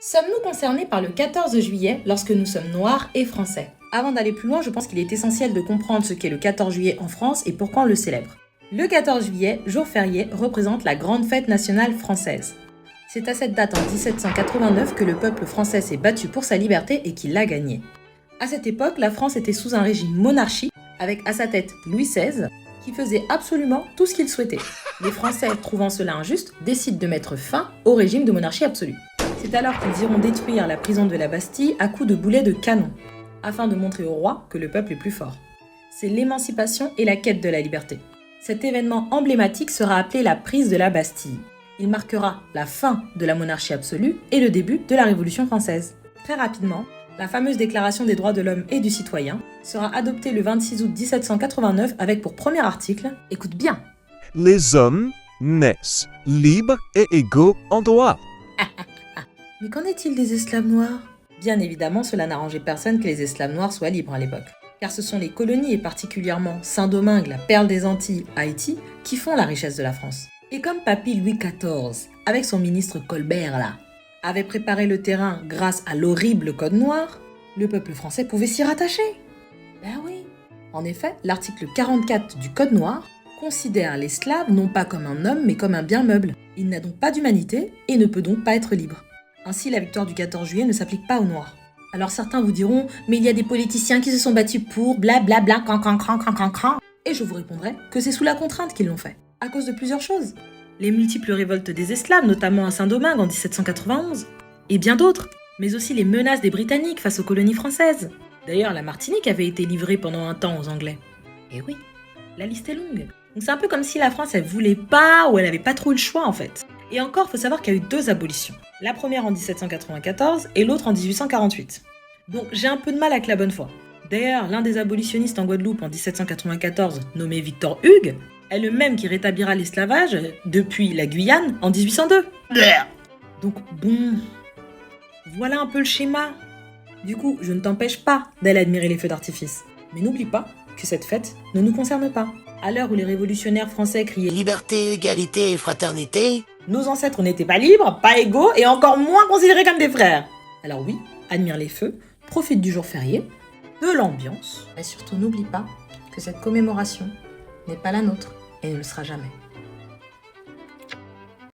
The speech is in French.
Sommes-nous concernés par le 14 juillet lorsque nous sommes noirs et français? Avant d'aller plus loin, je pense qu'il est essentiel de comprendre ce qu'est le 14 juillet en France et pourquoi on le célèbre. Le 14 juillet, jour férié, représente la grande fête nationale française. C'est à cette date en 1789 que le peuple français s'est battu pour sa liberté et qu'il l'a gagnée. À cette époque, la France était sous un régime monarchique, avec à sa tête Louis XVI, qui faisait absolument tout ce qu'il souhaitait. Les Français, trouvant cela injuste, décident de mettre fin au régime de monarchie absolue. C'est alors qu'ils iront détruire la prison de la Bastille à coups de boulets de canon, afin de montrer au roi que le peuple est plus fort. C'est l'émancipation et la quête de la liberté. Cet événement emblématique sera appelé la prise de la Bastille. Il marquera la fin de la monarchie absolue et le début de la Révolution française. Très rapidement, la fameuse Déclaration des droits de l'homme et du citoyen sera adoptée le 26 août 1789 avec pour premier article, écoute bien, Les hommes naissent libres et égaux en droit. mais qu'en est-il des esclaves noirs? Bien évidemment, cela n'arrangeait personne que les esclaves noirs soient libres à l'époque. Car ce sont les colonies, et particulièrement Saint-Domingue, la perle des Antilles, Haïti, qui font la richesse de la France. Et comme papy Louis XIV, avec son ministre Colbert là, avait préparé le terrain grâce à l'horrible code noir, le peuple français pouvait s'y rattacher. Ben oui. En effet, l'article 44 du code noir considère l'esclave non pas comme un homme mais comme un bien meuble. Il n'a donc pas d'humanité et ne peut donc pas être libre. Ainsi, la victoire du 14 juillet ne s'applique pas aux Noirs. Alors certains vous diront, mais il y a des politiciens qui se sont battus pour blablabla, can. Et je vous répondrai que c'est sous la contrainte qu'ils l'ont fait, à cause de plusieurs choses. Les multiples révoltes des esclaves, notamment à Saint-Domingue en 1791, et bien d'autres, mais aussi les menaces des Britanniques face aux colonies françaises. D'ailleurs, la Martinique avait été livrée pendant un temps aux Anglais. Et oui, la liste est longue. Donc c'est un peu comme si la France, elle voulait pas ou elle avait pas trop eu le choix en fait. Et encore, faut savoir qu'il y a eu 2 abolitions. La première en 1794 et l'autre en 1848. Donc j'ai un peu de mal avec la bonne foi. D'ailleurs, l'un des abolitionnistes en Guadeloupe en 1794, nommé Victor Hugues, est le même qui rétablira l'esclavage depuis la Guyane en 1802. Donc bon, voilà un peu le schéma. Du coup, je ne t'empêche pas d'aller admirer les feux d'artifice. Mais n'oublie pas que cette fête ne nous concerne pas. À l'heure où les révolutionnaires français criaient Liberté, égalité et fraternité. nos ancêtres n'étaient pas libres, pas égaux et encore moins considérés comme des frères. Alors oui, admire les feux, profite du jour férié, de l'ambiance. Et surtout n'oublie pas que cette commémoration n'est pas la nôtre et ne le sera jamais.